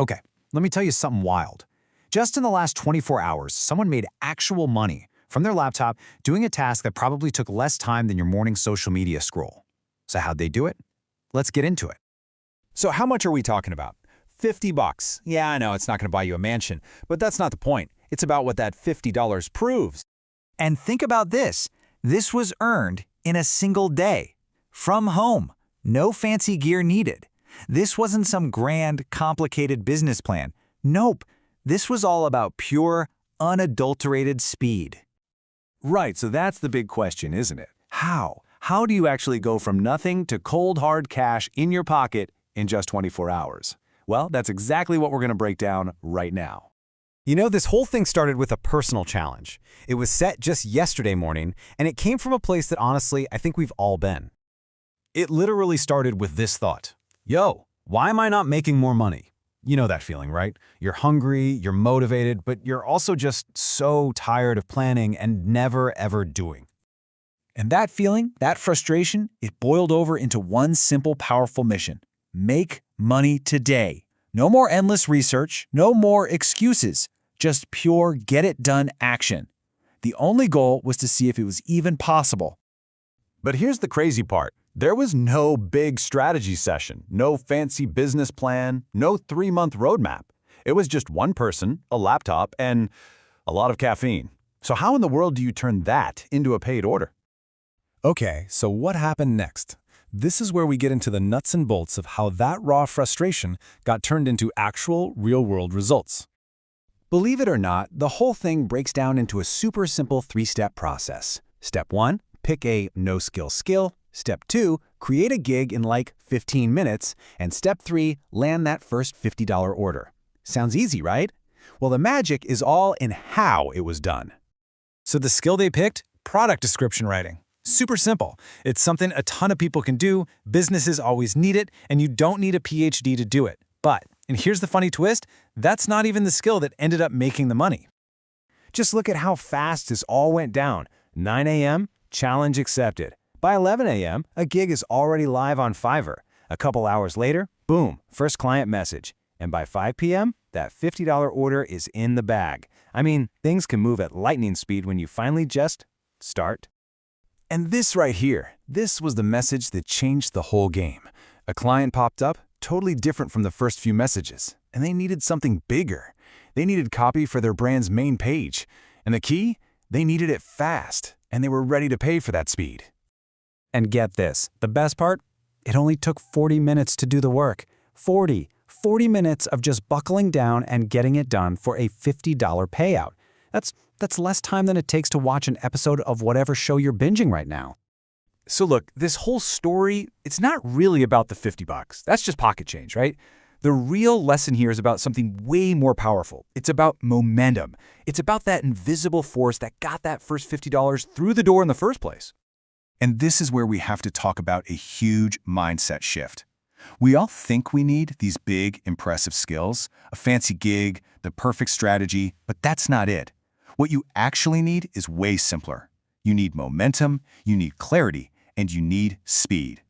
Okay, let me tell you something wild. Just in the last 24 hours, someone made actual money from their laptop doing a task that probably took less time than your morning social media scroll. So how'd they do it? Let's get into it. So how much are we talking about? 50 bucks. Yeah, I know it's not going to buy you a mansion, but that's not the point. It's about what that $50 proves. And think about this. This was earned in a single day. From home. No fancy gear needed. This wasn't some grand, complicated business plan. Nope. This was all about pure, unadulterated speed. Right, so that's the big question, isn't it? How? How do you actually go from nothing to cold, hard cash in your pocket in just 24 hours? Well, that's exactly what we're going to break down right now. You know, this whole thing started with a personal challenge. It was set just yesterday morning, and it came from a place that honestly, I think we've all been. It literally started with this thought. Yo, why am I not making more money? You know that feeling, right? You're hungry, you're motivated, but you're also just so tired of planning and never ever doing. And that feeling, that frustration, it boiled over into one simple, powerful mission. Make money today. No more endless research, no more excuses. Just pure get-it-done action. The only goal was to see if it was even possible. But here's the crazy part. There was no big strategy session, no fancy business plan, no 3-month roadmap. It was just one person, a laptop, and a lot of caffeine. So how in the world do you turn that into a paid order? Okay, so what happened next? This is where we get into the nuts and bolts of how that raw frustration got turned into actual, real-world results. Believe it or not, the whole thing breaks down into a super simple 3-step process. Step 1, pick a no-skill skill. Step 2, create a gig in like 15 minutes. And Step 3, land that first $50 order. Sounds easy, right? Well, the magic is all in how it was done. So the skill they picked? Product description writing. Super simple. It's something a ton of people can do, businesses always need it, and you don't need a PhD to do it. But, and here's the funny twist, that's not even the skill that ended up making the money. Just look at how fast this all went down. 9 a.m., challenge accepted. By 11 a.m., a gig is already live on Fiverr. A couple hours later, boom, first client message. And by 5 p.m., that $50 order is in the bag. I mean, things can move at lightning speed when you finally just start. And this right here, this was the message that changed the whole game. A client popped up, totally different from the first few messages, and they needed something bigger. They needed copy for their brand's main page. And the key? They needed it fast, and they were ready to pay for that speed. And get this, the best part? It only took 40 minutes to do the work. 40 minutes of just buckling down and getting it done for a $50 payout. That's less time than it takes to watch an episode of whatever show you're binging right now. So look, this whole story, it's not really about the 50 bucks. That's just pocket change, right? The real lesson here is about something way more powerful. It's about momentum. It's about that invisible force that got that first $50 through the door in the first place. And this is where we have to talk about a huge mindset shift. We all think we need these big, impressive skills, a fancy gig, the perfect strategy, but that's not it. What you actually need is way simpler. You need momentum, you need clarity, and you need speed.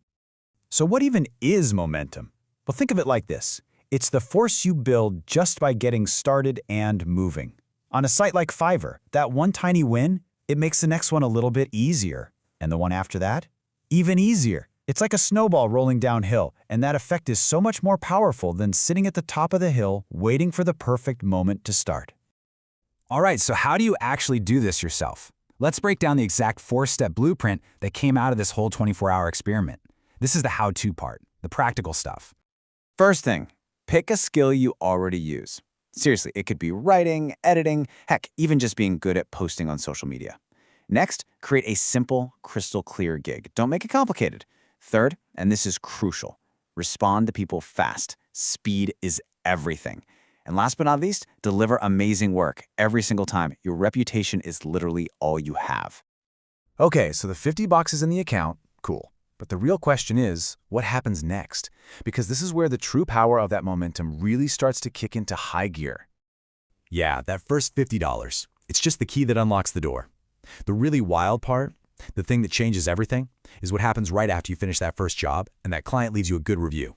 So what even is momentum? Well, think of it like this. It's the force you build just by getting started and moving. On a site like Fiverr, that one tiny win, it makes the next one a little bit easier. And the one after that? Even easier. It's like a snowball rolling downhill, and that effect is so much more powerful than sitting at the top of the hill waiting for the perfect moment to start. All right, so how do you actually do this yourself? Let's break down the exact 4-step blueprint that came out of this whole 24-hour experiment. This is the how-to part, the practical stuff. First thing, pick a skill you already use. Seriously, it could be writing, editing, heck, even just being good at posting on social media. Next, create a simple, crystal clear gig. Don't make it complicated. Third, and this is crucial, respond to people fast. Speed is everything. And last but not least, deliver amazing work every single time. Your reputation is literally all you have. Okay, so the 50 bucks is in the account, cool. But the real question is, what happens next? Because this is where the true power of that momentum really starts to kick into high gear. Yeah, that first $50. It's just the key that unlocks the door. The really wild part, the thing that changes everything, is what happens right after you finish that first job and that client leaves you a good review.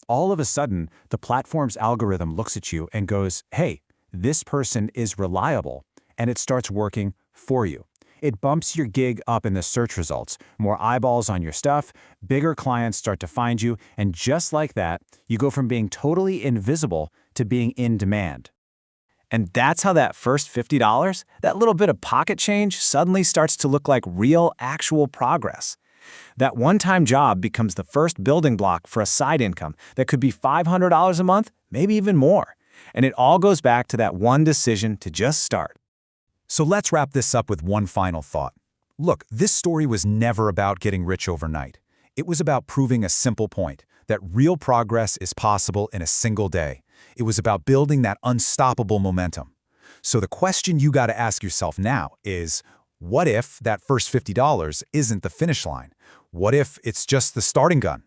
All of a sudden, the platform's algorithm looks at you and goes, hey, this person is reliable, and it starts working for you. It bumps your gig up in the search results, more eyeballs on your stuff, bigger clients start to find you, and just like that, you go from being totally invisible to being in demand. And that's how that first $50, that little bit of pocket change, suddenly starts to look like real, actual progress. That one-time job becomes the first building block for a side income that could be $500 a month, maybe even more. And it all goes back to that one decision to just start. So let's wrap this up with one final thought. Look, this story was never about getting rich overnight. It was about proving a simple point, that real progress is possible in a single day. It was about building that unstoppable momentum. So the question you got to ask yourself now is, what if that first $50 isn't the finish line? What if it's just the starting gun?